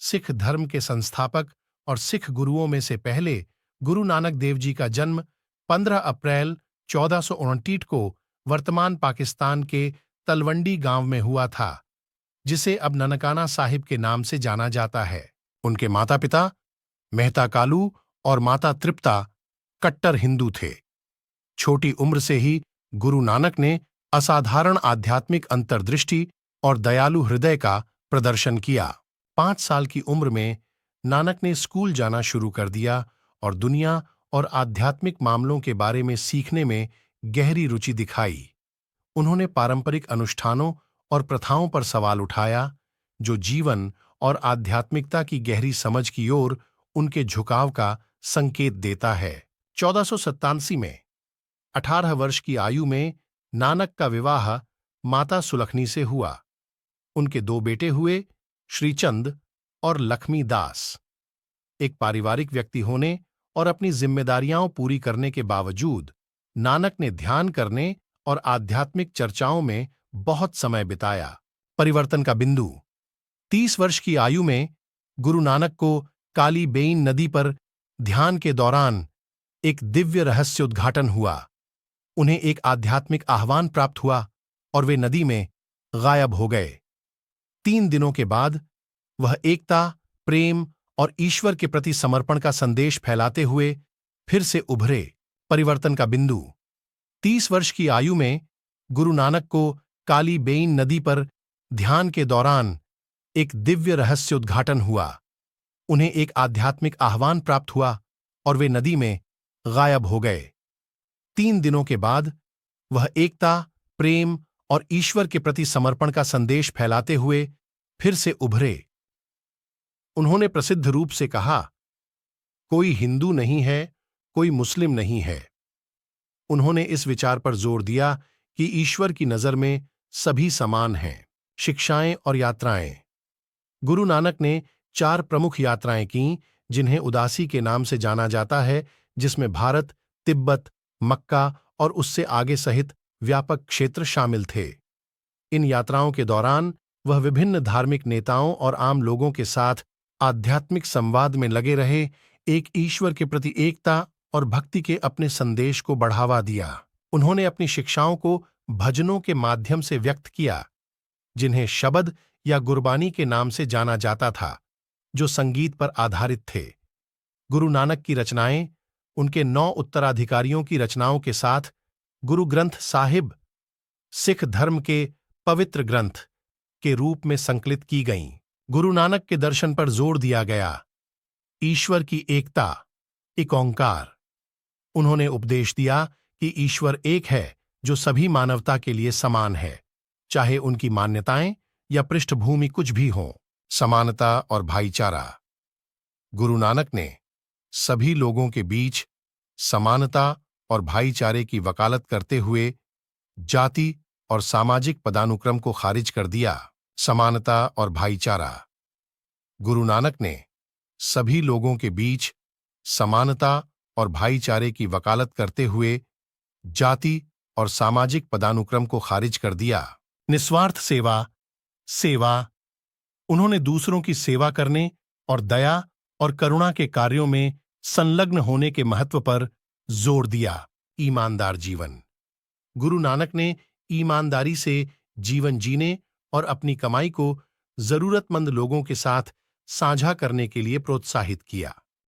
सिख धर्म के संस्थापक और सिख गुरुओं में से पहले गुरु नानक देव जी का जन्म 15 अप्रैल 1429 को वर्तमान पाकिस्तान के तलवंडी गांव में हुआ था, जिसे अब ननकाना साहिब के नाम से जाना जाता है। उनके माता पिता मेहता कालू और माता तृप्ता कट्टर हिंदू थे। छोटी उम्र से ही गुरु नानक ने असाधारण आध्यात्मिक अंतर्दृष्टि और दयालु हृदय का प्रदर्शन किया। 5 साल की उम्र में नानक ने स्कूल जाना शुरू कर दिया और दुनिया और आध्यात्मिक मामलों के बारे में सीखने में गहरी रुचि दिखाई। उन्होंने पारंपरिक अनुष्ठानों और प्रथाओं पर सवाल उठाया, जो जीवन और आध्यात्मिकता की गहरी समझ की ओर उनके झुकाव का संकेत देता है। 1487 में 18 वर्ष की आयु में नानक का विवाह माता सुलखनी से हुआ। उनके 2 बेटे हुए, श्रीचंद और लक्ष्मी दास। एक पारिवारिक व्यक्ति होने और अपनी जिम्मेदारियां पूरी करने के बावजूद नानक ने ध्यान करने और आध्यात्मिक चर्चाओं में बहुत समय बिताया। परिवर्तन का बिंदु। 30 वर्ष की आयु में गुरु नानक को काली बेइन नदी पर ध्यान के दौरान एक दिव्य रहस्य उद्घाटन हुआ। उन्हें एक आध्यात्मिक आह्वान प्राप्त हुआ और वे नदी में गायब हो गए। 3 दिनों के बाद वह एकता, प्रेम और ईश्वर के प्रति समर्पण का संदेश फैलाते हुए फिर से उभरे। परिवर्तन का बिंदु। 30 वर्ष की आयु में गुरु नानक को काली बेइन नदी पर ध्यान के दौरान एक दिव्य रहस्य उद्घाटन हुआ। उन्हें एक आध्यात्मिक आह्वान प्राप्त हुआ और वे नदी में गायब हो गए। 3 दिनों के बाद वह एकता, प्रेम और ईश्वर के प्रति समर्पण का संदेश फैलाते हुए फिर से उभरे। उन्होंने प्रसिद्ध रूप से कहा, कोई हिंदू नहीं है, कोई मुस्लिम नहीं है। उन्होंने इस विचार पर जोर दिया कि ईश्वर की नजर में सभी समान हैं। शिक्षाएं और यात्राएं। गुरु नानक ने 4 प्रमुख यात्राएं कीं, जिन्हें उदासी के नाम से जाना जाता है, जिसमें भारत, तिब्बत, मक्का और उससे आगे सहित व्यापक क्षेत्र शामिल थे। इन यात्राओं के दौरान वह विभिन्न धार्मिक नेताओं और आम लोगों के साथ आध्यात्मिक संवाद में लगे रहे, एक ईश्वर के प्रति एकता और भक्ति के अपने संदेश को बढ़ावा दिया। उन्होंने अपनी शिक्षाओं को भजनों के माध्यम से व्यक्त किया, जिन्हें शबद या गुरबानी के नाम से जाना जाता था, जो संगीत पर आधारित थे। गुरु नानक की रचनाएं उनके 9 उत्तराधिकारियों की रचनाओं के साथ गुरु ग्रंथ साहिब, सिख धर्म के पवित्र ग्रंथ के रूप में संकलित की गईं। गुरु नानक के दर्शन पर जोर दिया गया। ईश्वर की एकता, एक ओंकार। उन्होंने उपदेश दिया कि ईश्वर एक है, जो सभी मानवता के लिए समान है, चाहे उनकी मान्यताएं या पृष्ठभूमि कुछ भी हों। समानता और भाईचारा। गुरु नानक ने सभी लोगों के बीच समानता और भाईचारे की वकालत करते हुए जाति और सामाजिक पदानुक्रम को खारिज कर दिया। समानता और भाईचारा। गुरु नानक ने सभी लोगों के बीच समानता और भाईचारे की वकालत करते हुए जाति और सामाजिक पदानुक्रम को खारिज कर दिया। निस्वार्थ सेवा। सेवा। उन्होंने दूसरों की सेवा करने और दया और करुणा के कार्यों में संलग्न होने के महत्व पर जोर दिया। ईमानदार जीवन। गुरु नानक ने ईमानदारी से जीवन जीने और अपनी कमाई को जरूरतमंद लोगों के साथ साझा करने के लिए प्रोत्साहित किया।